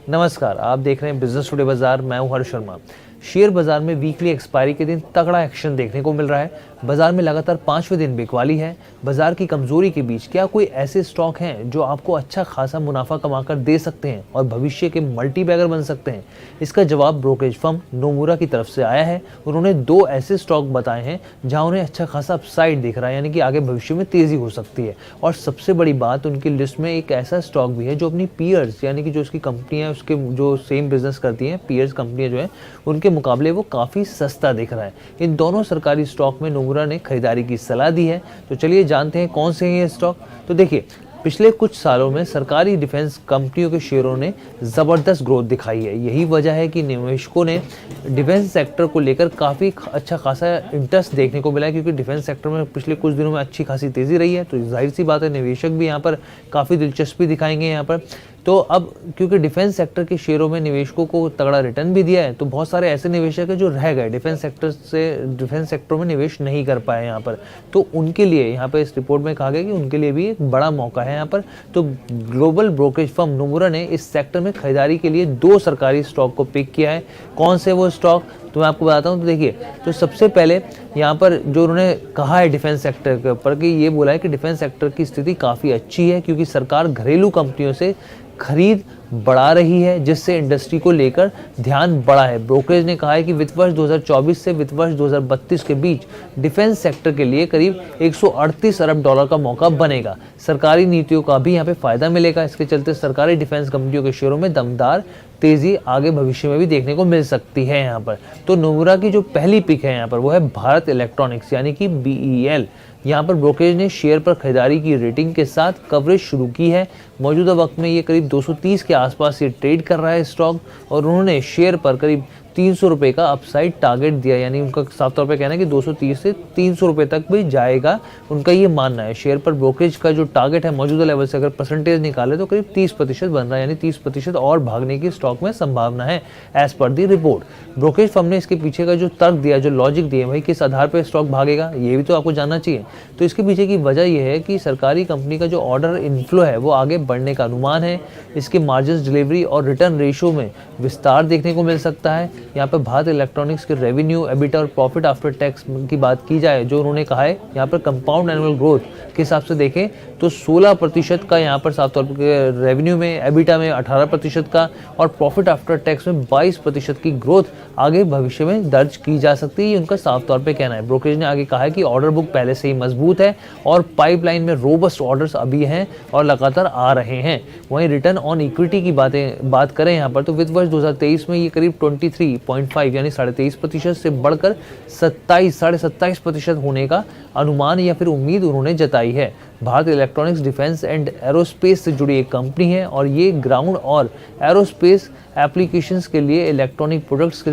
नमस्कार, आप देख रहे हैं बिजनेस टुडे बाजार। मैं हूं हर्ष शर्मा। शेयर बाजार में वीकली एक्सपायरी के दिन तगड़ा एक्शन देखने को मिल रहा है। बाजार में लगातार 5वें दिन बिकवाली है। बाजार की कमजोरी के बीच क्या कोई ऐसे स्टॉक हैं जो आपको अच्छा खासा मुनाफा कमाकर दे सकते हैं और भविष्य के मल्टी बैगर बन सकते हैं? इसका जवाब ब्रोकरेज फर्म नोमुरा की तरफ से आया है। उन्होंने 2 ऐसे स्टॉक बताए हैं जहां उन्हें अच्छा खासा अपसाइड दिख रहा है, यानी कि आगे भविष्य में तेजी हो सकती है। और सबसे बड़ी बात, उनकी लिस्ट में एक ऐसा स्टॉक भी है जो अपनी पीयर्स, यानी कि जो उसकी कंपनियां, उसके जो सेम बिजनेस करती हैं, पीयर्स कंपनियां जो है, उनके मुकाबले वो काफ़ी सस्ता दिख रहा है। इन दोनों सरकारी स्टॉक में नोमुरा ने खरीदारी की सलाह दी है। तो चलिए जानते हैं कौन से हैं ये स्टॉक। तो देखिए, पिछले कुछ सालों में सरकारी डिफेंस कंपनियों के शेयरों ने ज़बरदस्त ग्रोथ दिखाई है। यही वजह है कि निवेशकों ने डिफेंस सेक्टर को लेकर काफ़ी अच्छा खासा इंटरेस्ट देखने को मिला है, क्योंकि डिफेंस सेक्टर में पिछले कुछ दिनों में अच्छी खासी तेज़ी रही है। तो जाहिर सी बात है, निवेशक भी यहाँ पर काफ़ी दिलचस्पी दिखाएंगे यहाँ पर। तो अब क्योंकि डिफेंस सेक्टर के शेयरों में निवेशकों को तगड़ा रिटर्न भी दिया है, तो बहुत सारे ऐसे निवेशक हैं जो रह गए डिफेंस सेक्टर में निवेश नहीं कर पाए यहाँ पर। तो उनके लिए यहाँ पर इस रिपोर्ट में कहा गया कि उनके लिए भी एक बड़ा मौका है यहाँ पर। तो ग्लोबल ब्रोकरेज फर्म नोमुरा ने इस सेक्टर में खरीदारी के लिए 2 सरकारी स्टॉक को पिक किया है। कौन से वो स्टॉक, तो मैं आपको बताता हूँ। तो देखिए, तो सबसे पहले यहाँ पर जो उन्होंने कहा है डिफेंस सेक्टर के ऊपर, कि ये बोला है कि डिफेंस सेक्टर की स्थिति काफ़ी अच्छी है, क्योंकि सरकार घरेलू कंपनियों से खरीद बढ़ा रही है, जिससे इंडस्ट्री को लेकर ध्यान बढ़ा है। ब्रोकरेज ने कहा है कि वित्त वर्ष 2024 से वित्त वर्ष 2032 के बीच डिफेंस सेक्टर के लिए करीब 138 अरब डॉलर का मौका बनेगा। सरकारी नीतियों का भी यहाँ पे फायदा मिलेगा। इसके चलते सरकारी डिफेंस कंपनियों के शेयरों में दमदार तेजी आगे भविष्य में भी देखने को मिल सकती है यहाँ पर। तो नोमुरा की जो पहली पिक है यहाँ पर, वो है भारत इलेक्ट्रॉनिक्स, यानी कि BEL। यहाँ पर ब्रोकरेज ने शेयर पर खरीदारी की रेटिंग के साथ कवरेज शुरू की है। मौजूदा वक्त में ये करीब 230 के आसपास ये ट्रेड कर रहा है स्टॉक, और उन्होंने शेयर पर करीब 300 रुपये का अपसाइड टारगेट दिया, यानी उनका साफ तौर पे कहना है कि 230 से 300 रुपये तक भी जाएगा, उनका ये मानना है। शेयर पर ब्रोकरेज का जो टारगेट है मौजूदा लेवल से अगर परसेंटेज निकाले तो करीब 30% बन रहा है, यानी 30% और भागने की स्टॉक में संभावना है एज पर दी रिपोर्ट। ब्रोकरेज फर्म ने इसके पीछे का जो तर्क दिया, जो लॉजिक दिए, भाई किस आधार पर स्टॉक भागेगा, ये भी तो आपको जानना चाहिए। तो इसके पीछे की वजह यह है कि सरकारी कंपनी का जो ऑर्डर इनफ्लो है वो आगे बढ़ने का अनुमान है। इसके मार्जिन, डिलीवरी और रिटर्न रेशियो में विस्तार देखने को मिल सकता है। यहाँ पर भारत इलेक्ट्रॉनिक्स के रेवेन्यू, एबिटा और प्रॉफिट आफ्टर टैक्स की बात की जाए, जो उन्होंने कहा है यहाँ पर कंपाउंड एनुअल ग्रोथ के हिसाब से देखें तो 16% का यहाँ पर साफ तौर पर रेवेन्यू में, एबिटा में 18% का और प्रॉफिट आफ्टर टैक्स में 22% की ग्रोथ आगे भविष्य में दर्ज की जा सकती है, ये उनका साफ तौर पर कहना है। ब्रोकरेज ने आगे कहा है कि ऑर्डर बुक पहले से ही मजबूत है और पाइपलाइन में रोबस्ट ऑर्डर्स अभी हैं और लगातार आ रहे हैं। वहीं रिटर्न ऑन इक्विटी की बात करें यहाँ पर, तो वित्त वर्ष 2023 में ये करीब 23.5 यानी 23.5% से बढ़कर 27.5% होने का अनुमान या फिर उम्मीद उन्होंने जताई है। Bharat electronics defence and aerospace से जुड़ी एक कंपनी है और ये ग्राउंड और एरोस्पेस एप्लीकेशंस के लिए इलेक्ट्रॉनिक प्रोडक्ट्स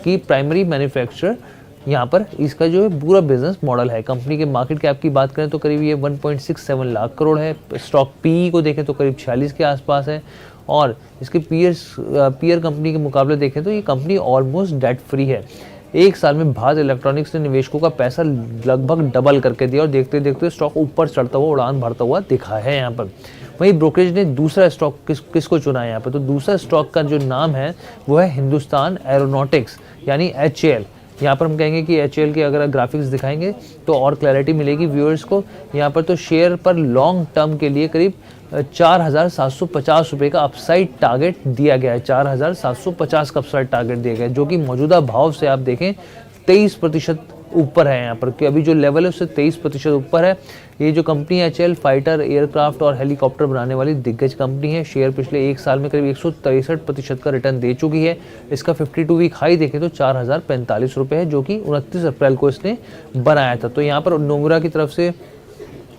की प्राइमरी मैन्युफैक्चरर यहाँ पर इसका जो है पूरा बिजनेस मॉडल है। कंपनी के मार्केट कैप की बात करें तो करीब ये 1.67 लाख करोड़ है। स्टॉक PE को देखें तो करीब 46 के आसपास है, और इसके पीयर कंपनी के मुकाबले देखें तो ये कंपनी ऑलमोस्ट डेट फ्री है। एक साल में भारत इलेक्ट्रॉनिक्स ने निवेशकों का पैसा लगभग डबल करके दिया और देखते देखते स्टॉक ऊपर चढ़ता हुआ, उड़ान भरता हुआ दिखा है यहाँ पर। वहीं ब्रोकरेज ने दूसरा स्टॉक किसको चुना है यहाँ पर, तो दूसरा स्टॉक का जो नाम है वो है हिंदुस्तान एरोनॉटिक्स, यानी HAL। यहाँ पर हम कहेंगे कि HAL के अगर ग्राफिक्स दिखाएंगे तो और क्लैरिटी मिलेगी व्यूअर्स को। यहाँ पर तो शेयर पर लॉन्ग टर्म के लिए करीब 4,750 रुपये का अपसाइड टारगेट दिया गया है। 4,750 का अपसाइड टारगेट दिया गया है, जो कि मौजूदा भाव से आप देखें 23% ऊपर है यहाँ पर, कि अभी जो लेवल है उससे 23% ऊपर है। ये जो कंपनी HAL फाइटर, एयरक्राफ्ट और हेलीकॉप्टर बनाने वाली दिग्गज कंपनी है। शेयर पिछले एक साल में करीब 163% का रिटर्न दे चुकी है। इसका 52 वीक हाई देखें तो 4,045 रुपये है, जो कि 29 अप्रैल को इसने बनाया था। तो यहाँ पर नोमुरा की तरफ से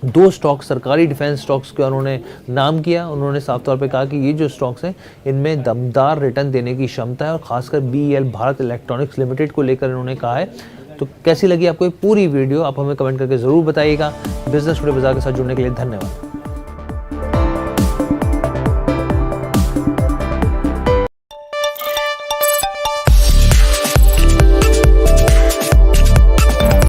2 स्टॉक सरकारी डिफेंस स्टॉक्स का उन्होंने नाम किया। उन्होंने साफ तौर पे कहा कि ये जो स्टॉक्स हैं इनमें दमदार रिटर्न देने की क्षमता है, और खासकर BEL भारत इलेक्ट्रॉनिक्स लिमिटेड को लेकर इन्होंने कहा है। तो कैसी लगी आपको ये पूरी वीडियो, आप हमें कमेंट करके ज़रूर बताइएगा। बिजनेस टुडे बाजार के साथ जुड़ने के लिए धन्यवाद।